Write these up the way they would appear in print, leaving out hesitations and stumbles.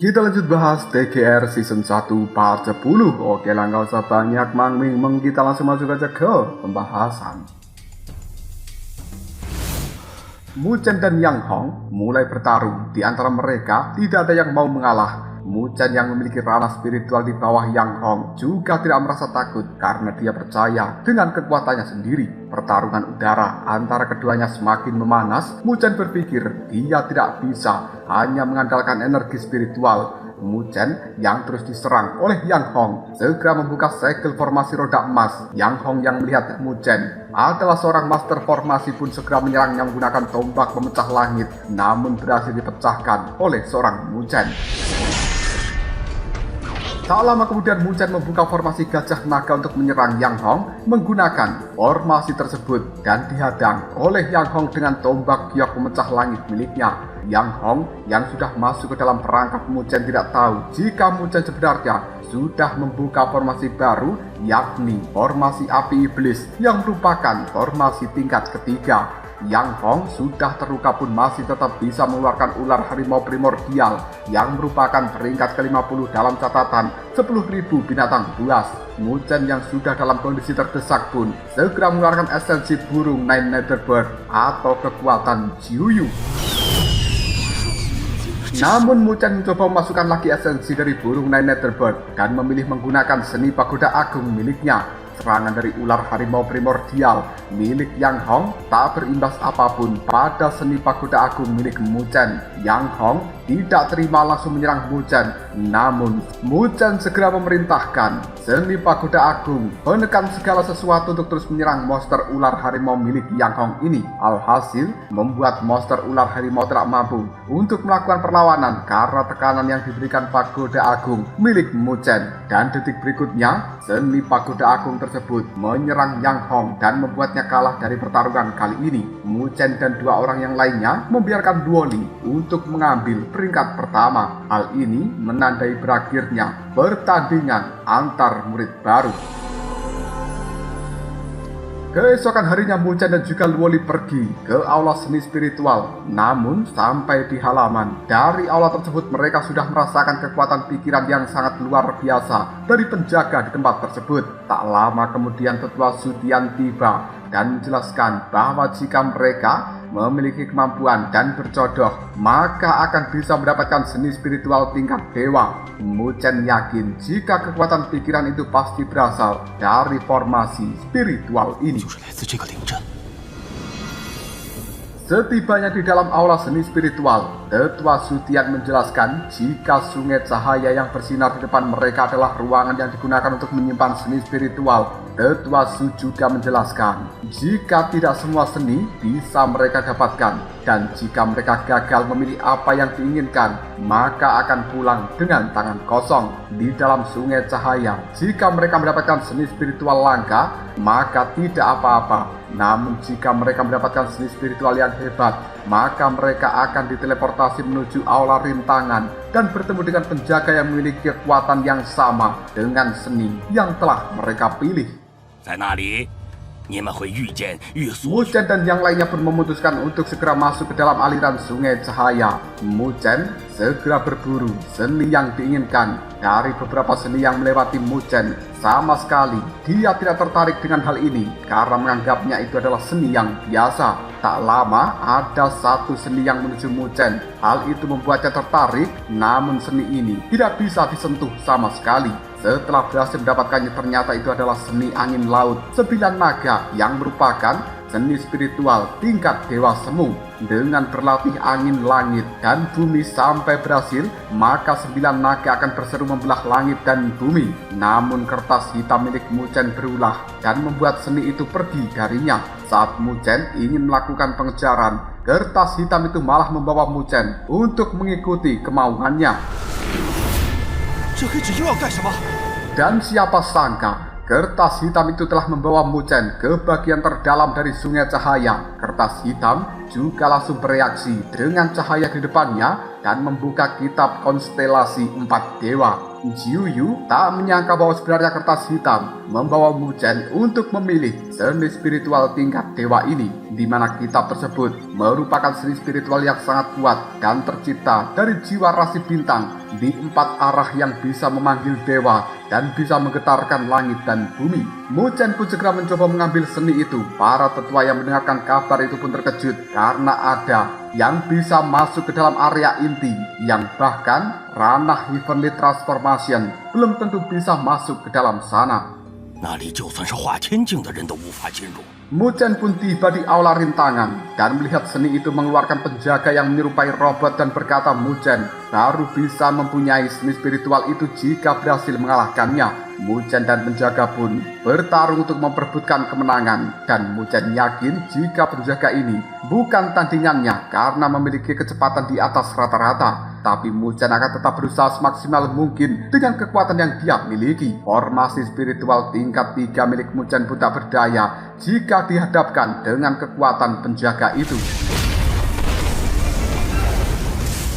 Kita lanjut bahas TGR Season 1 Part 10. Oke lah, gak usah banyak mangming, kita langsung masuk aja ke pembahasan. Mu Chen dan Yang Hong mulai bertarung. Di antara mereka tidak ada yang mau mengalah. Mu Chen yang memiliki ranah spiritual di bawah Yang Hong juga tidak merasa takut karena dia percaya dengan kekuatannya sendiri. Pertarungan udara antara keduanya semakin memanas. Mu Chen berpikir dia tidak bisa hanya mengandalkan energi spiritual. Mu Chen yang terus diserang oleh Yang Hong segera membuka segel formasi roda emas. Yang Hong yang melihat Mu Chen adalah seorang master formasi pun segera menyerangnya menggunakan tombak pemecah langit, namun berhasil dipecahkan oleh seorang Mu Chen. Tak lama kemudian Mu Chen membuka formasi gajah naga untuk menyerang Yang Hong menggunakan formasi tersebut dan dihadang oleh Yang Hong dengan tombak giok pemecah langit miliknya. Yang Hong yang sudah masuk ke dalam perangkap Mu Chen tidak tahu jika Mu Chen sebenarnya sudah membuka formasi baru, yakni formasi api iblis yang merupakan formasi tingkat ketiga. Yang Hong sudah terluka pun masih tetap bisa mengeluarkan ular harimau primordial yang merupakan peringkat ke-50 dalam catatan 10.000 binatang buas. Mu Chen yang sudah dalam kondisi terdesak pun segera mengeluarkan esensi burung Nine Nether Bird atau kekuatan Jiuyu. Namun Mu Chen mencoba memasukkan lagi esensi dari burung Nine Nether Bird dan memilih menggunakan seni pagoda agung miliknya. Serangan dari ular harimau primordial milik Yang Hong tak berimbas apapun pada seni pagoda agung milik Mu Chen. Yang Hong tidak terima langsung menyerang Mu Chen, namun Mu Chen segera memerintahkan seni pagoda agung menekan segala sesuatu untuk terus menyerang monster ular harimau milik Yang Hong ini. Alhasil membuat monster ular harimau tidak mampu untuk melakukan perlawanan karena tekanan yang diberikan pagoda agung milik Mu Chen. Dan detik berikutnya seni pagoda agung tersebut menyerang Yang Hong dan membuatnya kalah dari pertarungan kali ini. Mu Chen dan dua orang yang lainnya membiarkan Duo Li untuk mengambil peringkat pertama. Hal ini menandai berakhirnya pertandingan antar murid baru. Keesokan harinya Mu Chen dan juga Duo Li pergi ke aula seni spiritual. Namun sampai di halaman dari aula tersebut mereka sudah merasakan kekuatan pikiran yang sangat luar biasa dari penjaga di tempat tersebut. Tak lama kemudian Tetua Sudian tiba dan menjelaskan bahwa jika mereka memiliki kemampuan dan berjodoh, maka akan bisa mendapatkan seni spiritual tingkat dewa. Mu Chen yakin jika kekuatan pikiran itu pasti berasal dari formasi spiritual ini. Setibanya di dalam aula seni spiritual, Tetua Sudian menjelaskan jika sungai cahaya yang bersinar di depan mereka adalah ruangan yang digunakan untuk menyimpan seni spiritual. Tetua Su juga menjelaskan jika tidak semua seni bisa mereka dapatkan, dan jika mereka gagal memilih apa yang diinginkan, maka akan pulang dengan tangan kosong. Di dalam sungai cahaya, jika mereka mendapatkan seni spiritual langka, maka tidak apa-apa. Namun jika mereka mendapatkan seni spiritual yang hebat, maka mereka akan diteleportasi menuju aula rintangan dan bertemu dengan penjaga yang memiliki kekuatan yang sama dengan seni yang telah mereka pilih. Mu Chen dan yang lainnya pun memutuskan untuk segera masuk ke dalam aliran sungai cahaya. Mu Chen segera berburu seni yang diinginkan. Dari beberapa seni yang melewati Mu Chen, sama sekali dia tidak tertarik dengan hal ini karena menganggapnya itu adalah seni yang biasa. Tak lama ada satu seni yang menuju Mu Chen. Hal itu membuatnya tertarik, namun seni ini tidak bisa disentuh sama sekali. Setelah berhasil mendapatkannya, ternyata itu adalah seni angin laut 9 naga yang merupakan seni spiritual tingkat dewa semu. Dengan berlatih angin langit dan bumi sampai berhasil, maka 9 naga akan berseru membelah langit dan bumi. Namun kertas hitam milik Mu Chen berulah dan membuat seni itu pergi darinya. Saat Mu Chen ingin melakukan pengejaran, kertas hitam itu malah membawa Mu Chen untuk mengikuti kemauannya. Dan siapa sangka kertas hitam itu telah membawa Mu Chen ke bagian terdalam dari sungai cahaya. Kertas hitam juga langsung bereaksi dengan cahaya di depannya dan membuka kitab konstelasi 4 dewa. Jiuyu tak menyangka bahwa sebenarnya kertas hitam membawa Mu Chen untuk memilih seni spiritual tingkat dewa ini. di mana kitab tersebut merupakan seni spiritual yang sangat kuat dan tercipta dari jiwa rasi bintang di 4 arah yang bisa memanggil dewa dan bisa menggetarkan langit dan bumi. Mu Chen pun segera mencoba mengambil seni itu. Para tetua yang mendengarkan kabar itu pun terkejut karena ada yang bisa masuk ke dalam area inti, yang bahkan ranah Heavenly Transformation belum tentu bisa masuk ke dalam sana. 那里就算是化千境的人都无法进入。 Mu Chen pun tiba di aula rintangan dan melihat seni itu mengeluarkan penjaga yang menyerupai robot dan berkata Mu Chen baru bisa mempunyai seni spiritual itu jika berhasil mengalahkannya. Mu Chen dan penjaga pun bertarung untuk memperebutkan kemenangan, dan Mu Chen yakin jika penjaga ini bukan tandingannya karena memiliki kecepatan di atas rata-rata. Tapi Mu Chen akan tetap berusaha semaksimal mungkin dengan kekuatan yang dia miliki. Formasi spiritual tingkat 3 milik Mu Chen pun tak berdaya jika dihadapkan dengan kekuatan penjaga itu.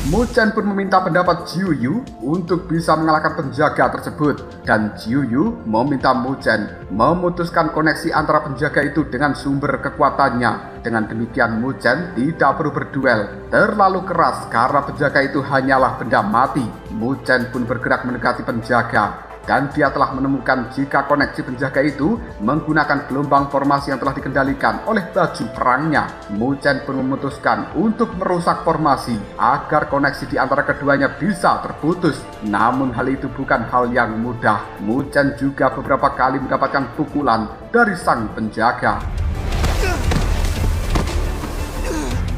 Mu Chen pun meminta pendapat Jiu Yu untuk bisa mengalahkan penjaga tersebut, dan Jiu Yu meminta Mu Chen memutuskan koneksi antara penjaga itu dengan sumber kekuatannya. Dengan demikian Mu Chen tidak perlu berduel terlalu keras karena penjaga itu hanyalah benda mati. Mu Chen pun bergerak mendekati penjaga, dan dia telah menemukan jika koneksi penjaga itu menggunakan gelombang formasi yang telah dikendalikan oleh baju perangnya. Mu Chen pun memutuskan untuk merusak formasi agar koneksi di antara keduanya bisa terputus. Namun hal itu bukan hal yang mudah. Mu Chen juga beberapa kali mendapatkan pukulan dari sang penjaga.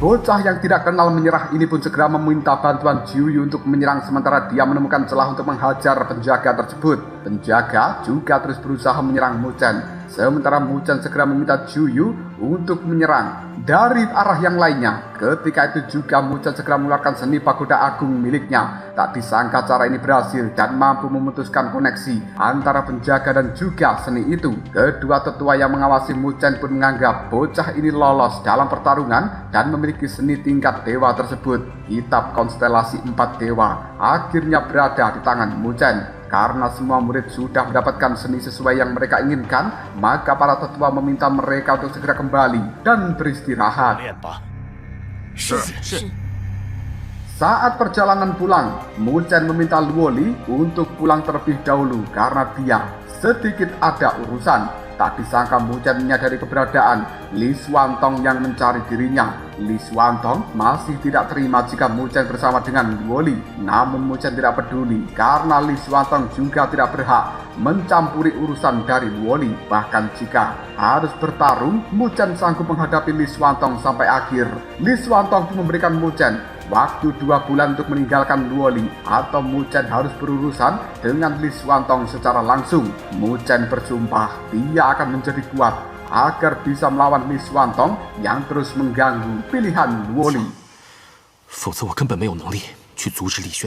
Bocah yang tidak kenal menyerah ini pun segera meminta bantuan Jiu Yu untuk menyerang sementara dia menemukan celah untuk menghajar penjaga tersebut. Penjaga juga terus berusaha menyerang Mu Chen, sementara Mu Chen segera meminta Jiu Yu untuk menyerang dari arah yang lainnya. Ketika itu juga Mu Chen segera mengeluarkan seni pagoda agung miliknya. Tak disangka cara ini berhasil dan mampu memutuskan koneksi antara penjaga dan juga seni itu. Kedua tetua yang mengawasi Mu Chen pun menganggap bocah ini lolos dalam pertarungan dan memiliki seni tingkat dewa tersebut. Kitab konstelasi 4 dewa akhirnya berada di tangan Mu Chen. Karena semua murid sudah mendapatkan seni sesuai yang mereka inginkan, maka para tetua meminta mereka untuk segera kembali dan beristirahat. Saat perjalanan pulang, Mu Chen meminta Luoli untuk pulang terlebih dahulu karena dia sedikit ada urusan. Tak disangka Mu Chen menyadari keberadaan Li Xuantong yang mencari dirinya. Li Xuantong masih tidak terima jika Mu Chen bersama dengan Luoli. Namun Mu Chen tidak peduli karena Li Xuantong juga tidak berhak mencampuri urusan dari Luoli. Bahkan jika harus bertarung, Mu Chen sanggup menghadapi Li Xuantong sampai akhir. Li Xuantong pun memberikan Mu Chen waktu 2 bulan untuk meninggalkan Luoli, atau Mu Chen harus berurusan dengan Li Xuantong secara langsung. Mu Chen bersumpah dia akan menjadi kuat agar bisa melawan Li Xuantong yang terus mengganggu pilihan Luoli.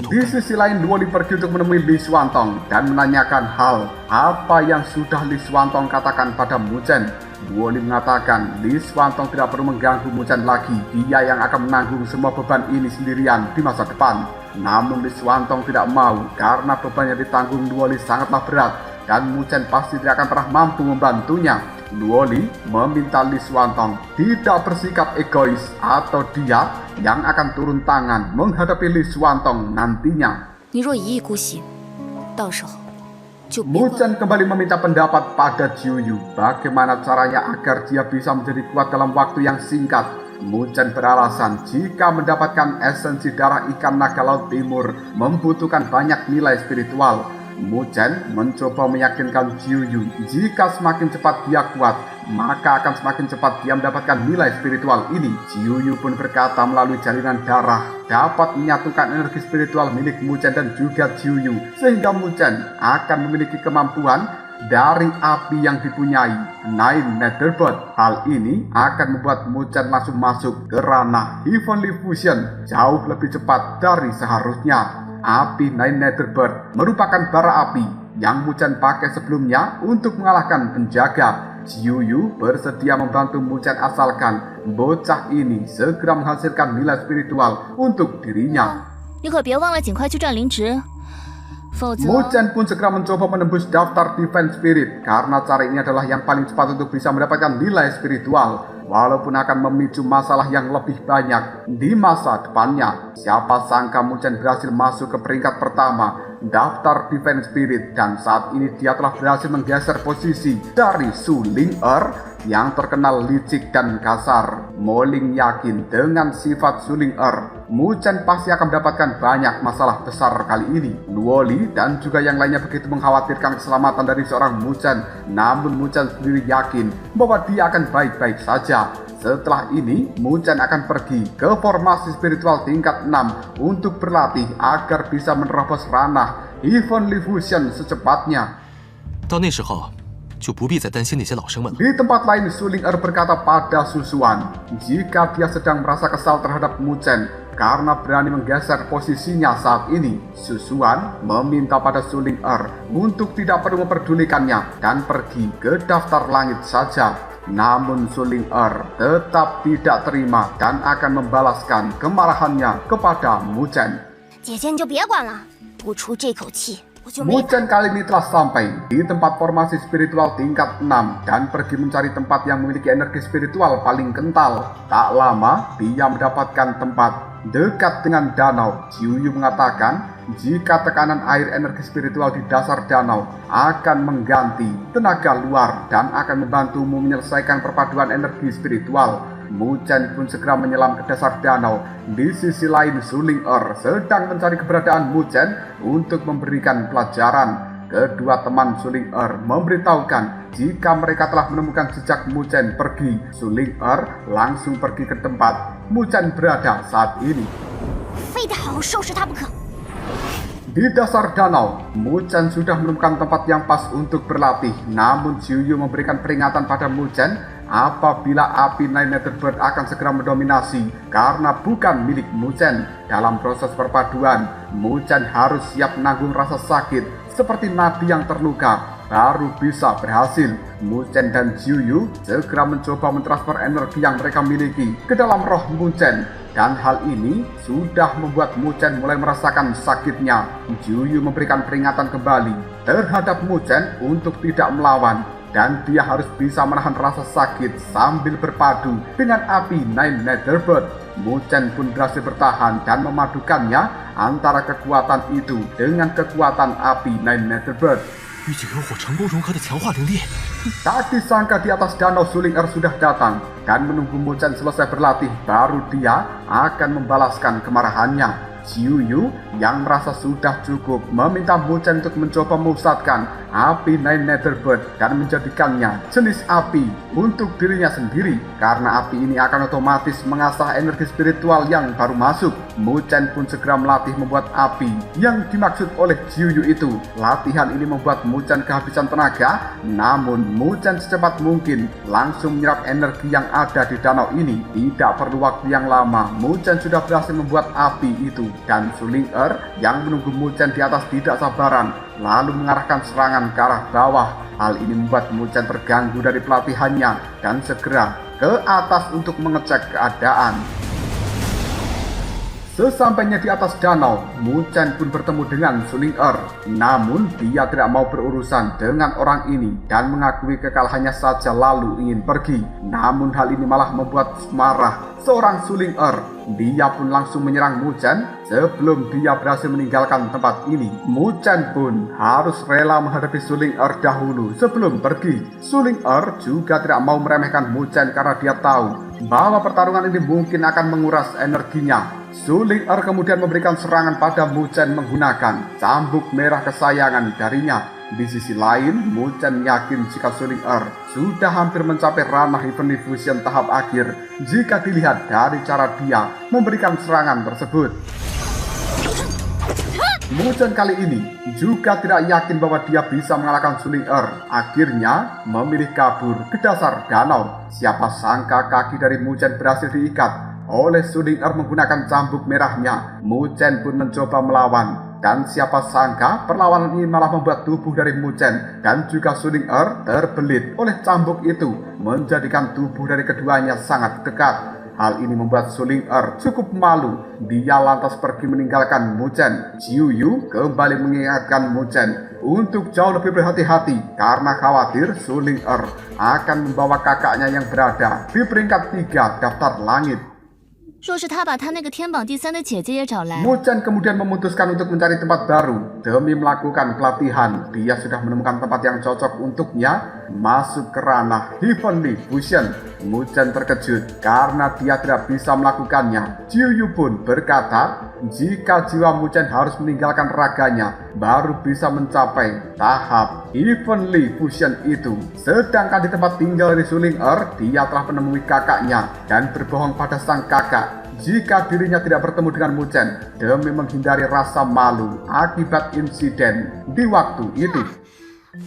Di sisi lain, Luoli pergi untuk menemui Li Xuantong dan menanyakan hal apa yang sudah Li Xuantong katakan pada Mu Chen. Luoli mengatakan Li Xuantong tidak perlu mengganggu Mu Chen lagi. Dia yang akan menanggung semua beban ini sendirian di masa depan. Namun Li Xuantong tidak mau karena beban yang ditanggung Luoli sangatlah berat dan Mu Chen pasti tidak akan pernah mampu membantunya. Luoli meminta Li Xuantong tidak bersikap egois atau dia yang akan turun tangan menghadapi Li Xuantong nantinya. Mu Chen kembali meminta pendapat pada Jiu Yu bagaimana caranya agar dia bisa menjadi kuat dalam waktu yang singkat. Mu Chen beralasan jika mendapatkan esensi darah ikan naga laut timur membutuhkan banyak nilai spiritual. Mu Chen mencoba meyakinkan Jiu Yu jika semakin cepat dia kuat, maka akan semakin cepat dia mendapatkan nilai spiritual ini. Jiu Yu pun berkata melalui jalinan darah dapat menyatukan energi spiritual milik Mu Chen dan juga Jiu Yu, sehingga Mu Chen akan memiliki kemampuan dari api yang dipunyai Nine Netherbird. Hal ini akan membuat Mu Chen langsung masuk ke ranah Heavenly Fusion jauh lebih cepat dari seharusnya. Api Nine Netherbird merupakan bara api yang Mu Chen pakai sebelumnya untuk mengalahkan penjaga. Jiu Yu bersedia membantu Mu Chen asalkan bocah ini segera menghasilkan nilai spiritual untuk dirinya. Mu Chen pun segera mencoba menembus daftar Divine Spirit karena cara ini adalah yang paling cepat untuk bisa mendapatkan nilai spiritual. walaupun akan memicu masalah yang lebih banyak di masa depannya. Siapa sangka Mu Chen berhasil masuk ke peringkat pertama daftar Divine Spirit, dan saat ini dia telah berhasil menggeser posisi dari Su Ling yang terkenal licik dan kasar. Mo Ling yakin dengan sifat Su Ling Mu Chen pasti akan mendapatkan banyak masalah besar kali ini. Luo Li dan juga yang lainnya begitu mengkhawatirkan keselamatan dari seorang Mu Chen, namun Mu Chen sendiri yakin bahwa dia akan baik-baik saja. Setelah ini, Mu Chen akan pergi ke formasi spiritual tingkat 6 untuk berlatih agar bisa menerobos ranah Heavenly Fusion secepatnya. 到那时候就不必再担心那些老生们了。 Di tempat lain, Su Ling berkata pada Susuan jika dia sedang merasa kesal terhadap Mu Chen karena berani menggeser posisinya saat ini. Susuan meminta pada Su Ling untuk tidak perlu memperdulikannya dan pergi ke daftar langit saja. Namun Su Ling tetap tidak terima dan akan membalaskan kemarahannya kepada Mu Chen. 姐姐你就别管了，不出这口气我就 Mu 没。 Chen kali ini telah sampai di tempat formasi spiritual tingkat 6 dan pergi mencari tempat yang memiliki energi spiritual paling kental. Tak lama, dia mendapatkan tempat dekat dengan danau. Jiu Yu mengatakan jika tekanan air energi spiritual di dasar danau akan mengganti tenaga luar dan akan membantumu menyelesaikan perpaduan energi spiritual. Mu Chen pun segera menyelam ke dasar danau. Di sisi lain, Su Ling sedang mencari keberadaan Mu Chen untuk memberikan pelajaran. Kedua teman Su Ling memberitahukan jika mereka telah menemukan jejak Mu Chen pergi. Su Ling langsung pergi ke tempat Mu Chen berada saat ini. 非得好好收拾他不可。 Di dasar danau, Mu Chen sudah menemukan tempat yang pas untuk berlatih. Namun Jiu Yu memberikan peringatan pada Mu Chen apabila api Nine Nether Bird akan segera mendominasi karena bukan milik Mu Chen. Dalam proses perpaduan, Mu Chen harus siap menanggung rasa sakit seperti nabi yang terluka baru bisa berhasil. Mu Chen dan Jiu Yu segera mencoba mentransfer energi yang mereka miliki ke dalam roh Mu Chen. Dan hal ini sudah membuat Mu Chen mulai merasakan sakitnya. Jiu Yu memberikan peringatan kembali terhadap Mu Chen untuk tidak melawan. Dan dia harus bisa menahan rasa sakit sambil berpadu dengan api Nine Nether Bird. Mu Chen pun berhasil bertahan dan memadukannya antara kekuatan itu dengan kekuatan api Nine Nether Bird. 与几根火成功融合的强化灵力。 Tak disangka di atas danau Su Ling sudah datang dan menunggu Mu Chen selesai berlatih baru dia akan membalaskan kemarahannya. Jiu Yu yang merasa sudah cukup meminta Mu Chen untuk mencoba memusatkan api Nine Nether Bird dan menjadikannya jenis api untuk dirinya sendiri karena api ini akan otomatis mengasah energi spiritual yang baru masuk. Mu Chen pun segera melatih membuat api yang dimaksud oleh Jiu Yu itu. Latihan ini membuat Mu Chen kehabisan tenaga, namun Mu Chen secepat mungkin langsung menyerap energi yang ada di danau ini. Tidak perlu waktu yang lama, Mu Chen sudah berhasil membuat api itu. Dan Su Ling yang menunggu Mu Chen di atas tidak sabaran lalu mengarahkan serangan ke arah bawah. Hal ini membuat Mu Chen terganggu dari pelatihannya dan segera ke atas untuk mengecek keadaan. Sesampainya di atas danau, Mu Chen pun bertemu dengan Su Ling namun dia tidak mau berurusan dengan orang ini dan mengakui kekalahannya saja lalu ingin pergi. Namun hal ini malah membuat marah seorang Su Ling Dia pun langsung menyerang Mu Chen sebelum dia berhasil meninggalkan tempat ini. Mu Chen pun harus rela menghadapi Su Ling dahulu sebelum pergi. Su Ling juga tidak mau meremehkan Mu Chen karena dia tahu bahwa pertarungan ini mungkin akan menguras energinya. Su Ling kemudian memberikan serangan pada Mu Chen menggunakan cambuk merah kesayangan darinya. Di sisi lain, Mu Chen yakin jika Su Ling sudah hampir mencapai ranah Heavenly Fusion tahap akhir jika dilihat dari cara dia memberikan serangan tersebut. Mu Chen kali ini juga tidak yakin bahwa dia bisa mengalahkan Su Ling akhirnya memilih kabur ke dasar danau. Siapa sangka kaki dari Mu Chen berhasil diikat oleh Su Ling menggunakan cambuk merahnya. Mu Chen pun mencoba melawan. Dan siapa sangka perlawanan ini malah membuat tubuh dari Mu Chen dan juga Su Ling terbelit oleh cambuk itu, menjadikan tubuh dari keduanya sangat dekat. Hal ini membuat Su Ling-er cukup malu. Dia lantas pergi meninggalkan Mu Chen. Jiu Yu kembali mengingatkan Mu Chen untuk jauh lebih berhati-hati karena khawatir Su Ling-er akan membawa kakaknya yang berada di peringkat 3 daftar langit. 若是他把他那个天榜第3的姐姐也找来， Mu Chen kemudian memutuskan untuk mencari tempat baru demi melakukan pelatihan. Dia sudah menemukan tempat yang cocok untuknya, masuk ke ranah Heavenly Fusion. Mu Chen terkejut karena dia tidak bisa melakukannya. Jiu Yu pun berkata, jika jiwa Mu Chen harus meninggalkan raganya, baru bisa mencapai tahap Heavenly Fusion itu. Sedangkan di tempat tinggal dari Su Ling-er, dia telah menemui kakaknya dan berbohong pada sang kakak jika dirinya tidak bertemu dengan Mu Chen demi menghindari rasa malu akibat insiden di waktu itu.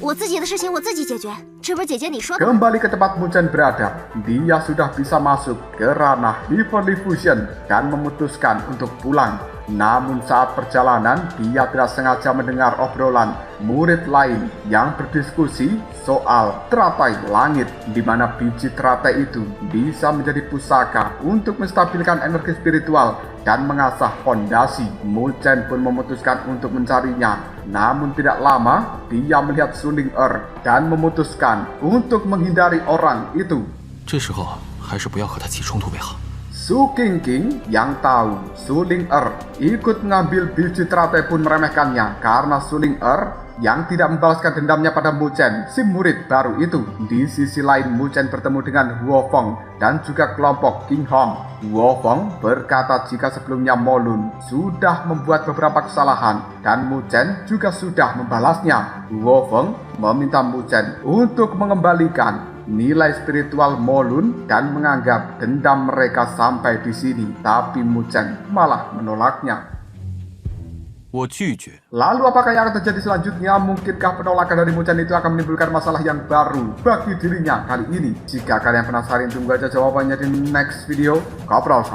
我自己的事情我自己解决，这不是姐姐你说的？ Kembali ke tempat Mu Chen berada, dia sudah bisa masuk ke ranah Heavenly Fusion dan memutuskan untuk pulang. Namun saat perjalanan, dia tidak sengaja mendengar obrolan murid lain yang berdiskusi soal teratai langit, di mana biji teratai itu bisa menjadi pusaka untuk menstabilkan energi spiritual dan mengasah fondasi. Mu Chen pun memutuskan untuk mencarinya. Namun tidak lama, dia melihat Su Ling-er dan memutuskan untuk menghindari orang itu. 这时候还是不要和他起冲突为好。 Su Qingqing yang tahu Su Ling-er ikut mengambil biji teratai pun meremehkannya karena Su Ling-er yang tidak membalaskan dendamnya pada Mu Chen, si murid baru itu. Di sisi lain, Mu Chen bertemu dengan Huo Feng dan juga kelompok King Hong. Huo Feng berkata jika sebelumnya Mo Lun sudah membuat beberapa kesalahan dan Mu Chen juga sudah membalasnya. Huo Feng meminta Mu Chen untuk mengembalikan nilai spiritual Mo Lun dan menganggap dendam mereka sampai di sini, tapi Mu Chen malah menolaknya. 我拒绝。 Lalu apakah yang akan terjadi selanjutnya? Mungkinkah penolakan dari Mu Chen itu akan menimbulkan masalah yang baru bagi dirinya kali ini? Jika kalian penasaran, tunggu aja jawabannya di next video. Kopral.